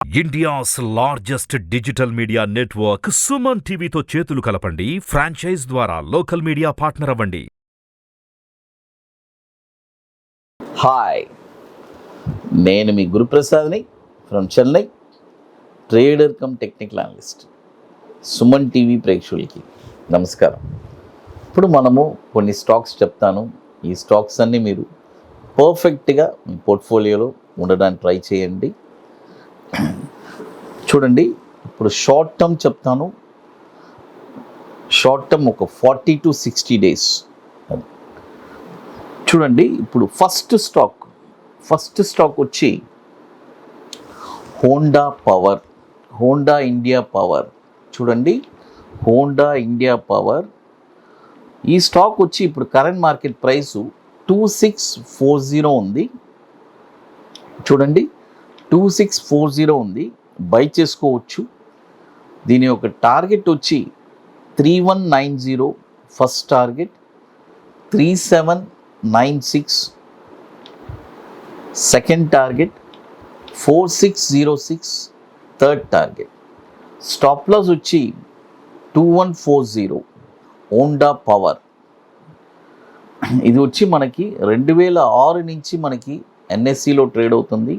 India's largest digital media network Suman టీవీతో చేతులు కలపండి. ఫ్రాంచైజ్ ద్వారా లోకల్ మీడియా పార్ట్నర్ అవ్వండి. హాయ్, నేను మీ గురుప్రసాద్ని from Chennai, trader cum technical analyst. Suman TV ప్రేక్షకులకి నమస్కారం. ఇప్పుడు మనము కొన్ని స్టాక్స్ చెప్తాను. ఈ స్టాక్స్ అన్నీ మీరు పర్ఫెక్ట్గా మీ పోర్ట్ఫోలియోలో ఉండడానికి ట్రై చేయండి. చూడండి, ఇప్పుడు షార్ట్ టర్మ్ చెప్తాను. షార్ట్ టర్మ్ ఒక 40 to 60 days. చూడండి, ఇప్పుడు ఫస్ట్ స్టాక్ వచ్చి హోండా ఇండియా పవర్. చూడండి, హోండా ఇండియా పవర్ ఈ స్టాక్ వచ్చి ఇప్పుడు కరెంట్ మార్కెట్ ప్రైసు 2640 ఉంది. చూడండి, 2640 ఉంది. బై చేసుకోవచ్చు. దీని యొక్క టార్గెట్ వచ్చి 3190 first target, 3796 second target, 4606 third target. Stop loss వచ్చి 2140 హోండా పవర్. ఇది వచ్చి మనకి 2006 నుంచి మనకి ఎన్ఎస్సిలో ట్రేడ్ అవుతుంది.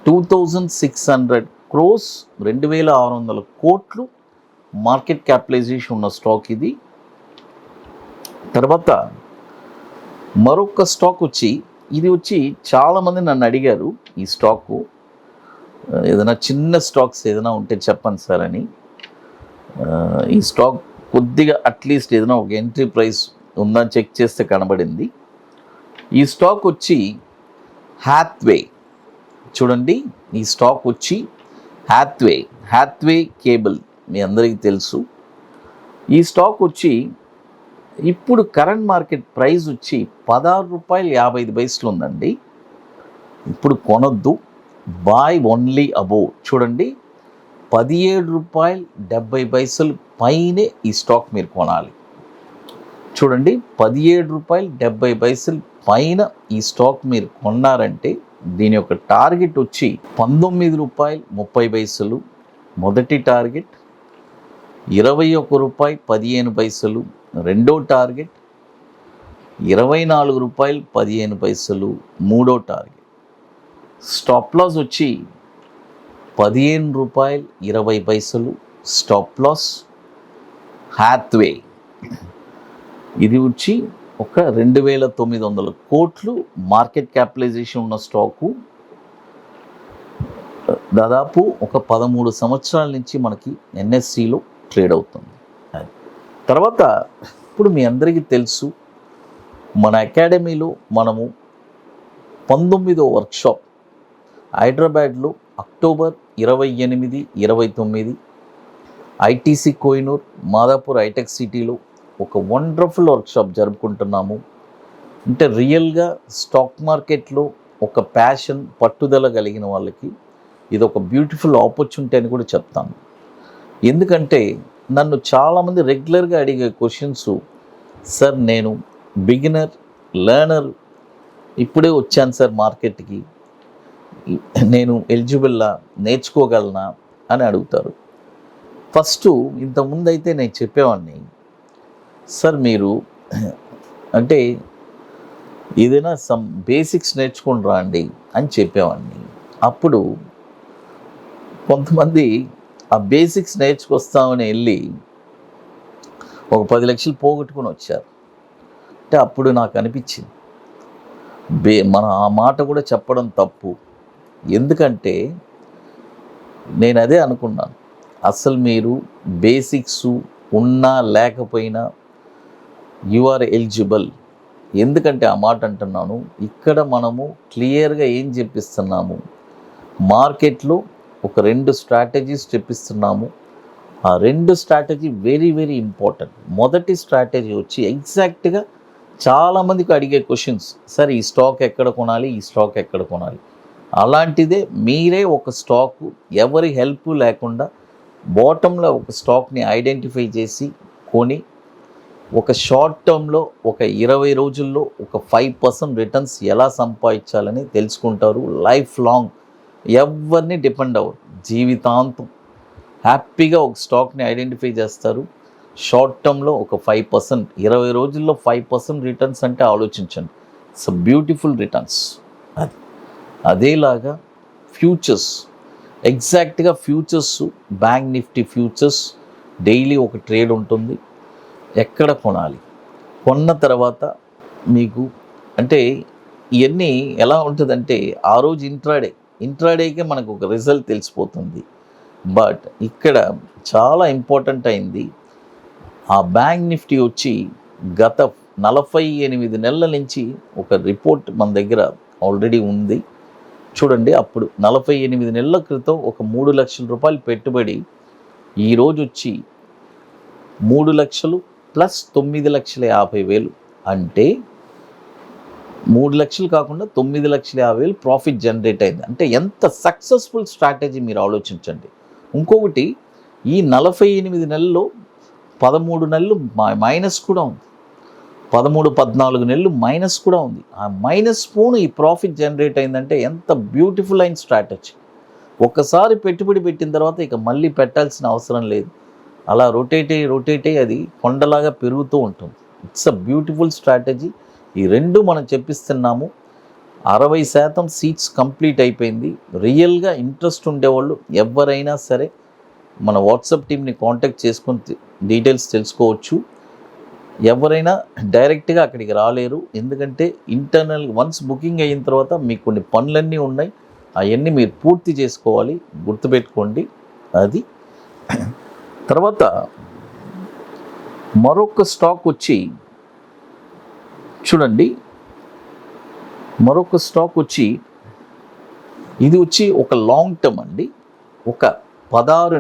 2600 crores, 2600 కోట్లు మార్కెట్ క్యాపిటలైజేషన్ ఉన్న స్టాక్ ఇది. తర్వాత మరొక స్టాక్ వచ్చి ఇది వచ్చి చాలామంది నన్ను అడిగారు ఈ స్టాకు ఏదైనా చిన్న స్టాక్స్ ఏదైనా ఉంటే చెప్పండి సార్ అని. ఈ స్టాక్ కొద్దిగా అట్లీస్ట్ ఏదైనా ఒక ఎంట్రీ ప్రైస్ ఉందని చెక్ చేస్తే కనబడింది. ఈ స్టాక్ వచ్చి హ్యాత్వే. చూడండి, ఈ స్టాక్ వచ్చి హ్యాత్వే కేబుల్ మీ అందరికీ తెలుసు. ఈ స్టాక్ వచ్చి ఇప్పుడు కరెంట్ మార్కెట్ ప్రైస్ వచ్చి ₹16.55 ఉందండి. ఇప్పుడు కొనొద్దు, బాయ్ ఓన్లీ అబోవ్. చూడండి, ₹17.70 పైనే ఈ స్టాక్ మీరు కొనాలి. చూడండి, ₹17.70 పైన ఈ స్టాక్ మీరు కొన్నారంటే దీని యొక్క టార్గెట్ వచ్చి ₹19.30 మొదటి టార్గెట్, ₹21.15 రెండో టార్గెట్, ₹24.15 మూడో టార్గెట్. స్టాప్ లాస్ వచ్చి ₹15.20 స్టాప్ లాస్. హ్యాత్వే ఇది వచ్చి ఒక 2900 కోట్లు మార్కెట్ క్యాపిటలైజేషన్ ఉన్న స్టాకు. దాదాపు ఒక 13 సంవత్సరాల నుంచి మనకి ఎన్ఎస్సిలో ట్రేడ్ అవుతుంది. తర్వాత ఇప్పుడు మీ అందరికీ తెలుసు, మన అకాడమీలో మనము 19వ వర్క్షాప్ హైదరాబాద్లో అక్టోబర్ 28, 29 ఐటీసీ కోహినూర్ మాదాపూర్ హైటెక్ సిటీలో ఒక వండర్ఫుల్ వర్క్షాప్ జరుపుకుంటున్నాము. అంటే రియల్గా స్టాక్ మార్కెట్లో ఒక ప్యాషన్, పట్టుదల కలిగిన వాళ్ళకి ఇది ఒక బ్యూటిఫుల్ ఆపర్చునిటీ అని కూడా చెప్తాను. ఎందుకంటే నన్ను చాలామంది రెగ్యులర్గా అడిగే క్వశ్చన్స్, సార్ నేను బిగినర్ లెర్నర్, ఇప్పుడే వచ్చాను సార్ మార్కెట్కి, నేను ఎలిజిబుల్లా, నేర్చుకోగలనా అని అడుగుతారు. ఫస్ట్ ఇంతకుముందు అయితే నేను చెప్పేవాడిని, సార్ మీరు అంటే ఏదైనా సమ్ బేసిక్స్ నేర్చుకుని రండి అని చెప్పేవాడిని. అప్పుడు కొంతమంది ఆ బేసిక్స్ నేర్చుకొస్తామని వెళ్ళి ఒక 10 లక్షలు పోగొట్టుకొని వచ్చారు. అంటే అప్పుడు నాకు అనిపించింది మన ఆ మాట కూడా చెప్పడం తప్పు. ఎందుకంటే నేను అదే అనుకున్నాను, అసలు మీరు బేసిక్స్ ఉన్నా లేకపోయినా యు ఆర్ ఎలిజిబుల్. ఎందుకంటే ఆ మాట అంటున్నాను, ఇక్కడ మనము క్లియర్గా ఏం చెప్పిస్తున్నాము, మార్కెట్లో ఒక 2 స్ట్రాటజీస్ చెప్పిస్తున్నాము. ఆ 2 స్ట్రాటజీ వెరీ వెరీ ఇంపార్టెంట్. మొదటి స్ట్రాటజీ వచ్చి ఎగ్జాక్ట్గా చాలామందికి అడిగే క్వశ్చన్స్, సార్ ఈ స్టాక్ ఎక్కడ కొనాలి, ఈ స్టాక్ ఎక్కడ కొనాలి. అలాంటిదే మీరే ఒక స్టాకు ఎవరి హెల్ప్ లేకుండా బాటంలో ఒక స్టాక్ని ఐడెంటిఫై చేసి కొని ఒక షార్ట్ టర్మ్లో ఒక 20 రోజుల్లో ఒక 5% రిటర్న్స్ ఎలా సంపాదించాలని తెలుసుకుంటారు. లైఫ్ లాంగ్ ఎవరిని డిపెండ్ అవ్వరు, జీవితాంతం హ్యాపీగా ఒక స్టాక్ని ఐడెంటిఫై చేస్తారు. షార్ట్ టర్మ్లో ఒక 5%, 20 రోజుల్లో 5% రిటర్న్స్ అంటే ఆలోచించండి. It's beautiful returns. అది అదేలాగా ఫ్యూచర్స్, ఎగ్జాక్ట్గా futures, bank Nifty futures daily ఒక ట్రేడ్ ఉంటుంది. ఎక్కడ కొనాలి, కొన్న తర్వాత మీకు అంటే ఇవన్నీ ఎలా ఉంటుందంటే ఆ రోజు ఇంట్రాడేకే మనకు ఒక రిజల్ట్ తెలిసిపోతుంది. బట్ ఇక్కడ చాలా ఇంపార్టెంట్ అయింది, ఆ బ్యాంక్ నిఫ్టీ వచ్చి గత 48 నెలల నుంచి ఒక రిపోర్ట్ మన దగ్గర ఆల్రెడీ ఉంది చూడండి. అప్పుడు 48 నెలల క్రితం ఒక 3 లక్షల రూపాయలు పెట్టుబడి ఈరోజు వచ్చి 3 లక్షలు ప్లస్ 9,50,000, అంటే 3 లక్షలు కాకుండా 9,50,000 ప్రాఫిట్ జనరేట్ అయింది. అంటే ఎంత సక్సెస్ఫుల్ స్ట్రాటజీ మీరు ఆలోచించండి. ఇంకొకటి, ఈ 48 నెలల్లో 13 నెలలు మైనస్ కూడా ఉంది, 13-14 నెలలు మైనస్ కూడా ఉంది. ఆ మైనస్ పోను ఈ ప్రాఫిట్ జనరేట్ అయిందంటే ఎంత బ్యూటిఫుల్ అయిన స్ట్రాటజీ. ఒక్కసారి పెట్టుబడి పెట్టిన తర్వాత ఇక మళ్ళీ పెట్టాల్సిన అవసరం లేదు. అలా రొటేట్ అయ్యి అది కొండలాగా పెరుగుతూ ఉంటుంది. It's a beautiful strategy. ఈ రెండు మనం చెప్పిస్తున్నాము. 60% సీట్స్ కంప్లీట్ అయిపోయింది. రియల్గా ఇంట్రెస్ట్ ఉండేవాళ్ళు ఎవరైనా సరే మన వాట్సాప్ టీమ్ని కాంటాక్ట్ చేసుకొని డీటెయిల్స్ తెలుసుకోవచ్చు. ఎవరైనా డైరెక్ట్గా అక్కడికి రాలేరు, ఎందుకంటే ఇంటర్నల్ వన్స్ బుకింగ్ అయిన తర్వాత మీకు కొన్ని పనులన్నీ ఉన్నాయి, అవన్నీ మీరు పూర్తి చేసుకోవాలి, గుర్తుపెట్టుకోండి. అది తర్వాత మరొక స్టాక్ వచ్చి చూడండి, మరొక స్టాక్ వచ్చి ఇది వచ్చి ఒక లాంగ్ టర్మ్ అండి. ఒక 16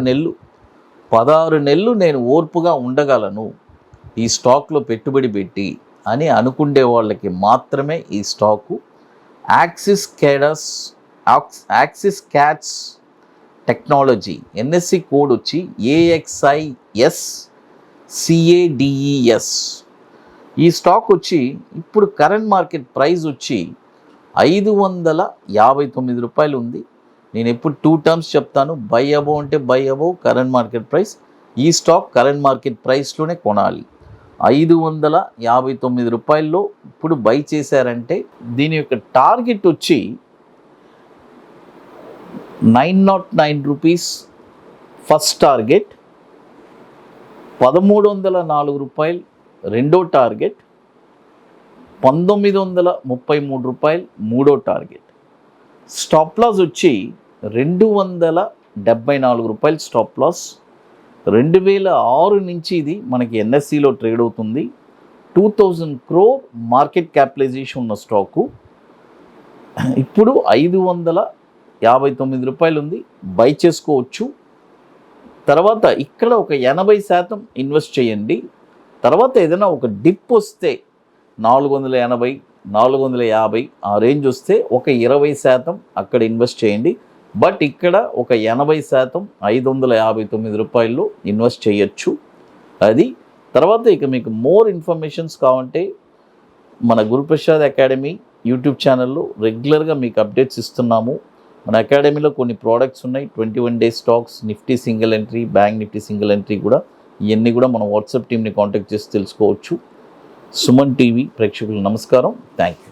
నెలలు నేను ఓర్పుగా ఉండగలను ఈ స్టాక్లో పెట్టుబడి పెట్టి అని అనుకునే వాళ్ళకి మాత్రమే ఈ stock. Axis Cades technology, NSE code వచ్చి AXISCADES. ఈ స్టాక్ వచ్చి ఇప్పుడు కరెంట్ మార్కెట్ ప్రైస్ వచ్చి 559 రూపాయలు ఉంది. నేను ఎప్పుడు 2 టర్మ్స్ చెప్తాను, బై అబోవ్ అంటే by above current market price. ఈ స్టాక్ కరెంట్ మార్కెట్ ప్రైస్లోనే కొనాలి. 559 రూపాయల్లో ఇప్పుడు బై చేశారంటే దీని యొక్క టార్గెట్ వచ్చి 909 రూపీస్ ఫస్ట్ టార్గెట్, 1304 రూపాయలు రెండో టార్గెట్, 1933 రూపాయలు మూడో టార్గెట్. స్టాప్ లాస్ వచ్చి 274 రూపాయలు స్టాప్ లాస్. 2006 నుంచి ఇది మనకి ఎన్ఎస్సిలో ట్రేడ్ అవుతుంది. 2000 crore మార్కెట్ క్యాపిటలైజేషన్ ఉన్న స్టాకు. ఇప్పుడు 559 రూపాయలు ఉంది, బై చేసుకోవచ్చు. తర్వాత ఇక్కడ ఒక 80% ఇన్వెస్ట్ చేయండి. తర్వాత ఏదైనా ఒక డిప్ వస్తే 480, 450 ఆ రేంజ్ వస్తే ఒక 20% అక్కడ ఇన్వెస్ట్ చేయండి. బట్ ఇక్కడ ఒక 80% 559 రూపాయల్లో ఇన్వెస్ట్ చేయొచ్చు. అది తర్వాత ఇక మీకు మోర్ ఇన్ఫర్మేషన్స్ కావాలంటే మన గురుప్రసాద్ అకాడమీ యూట్యూబ్ ఛానల్లో రెగ్యులర్గా మీకు అప్డేట్స్ ఇస్తున్నాము. మన అకాడమీలో కొన్ని ప్రోడక్ట్స్ ఉన్నాయి, 21 days stocks, Nifty single entry, bank Nifty single entry కూడా. ఇవన్నీ కూడా మన వాట్సాప్ టీమ్ని కాంటాక్ట్ చేసి తెలుసుకోవచ్చు. సుమన్ టీవీ ప్రేక్షకులు నమస్కారం, థ్యాంక్ యూ.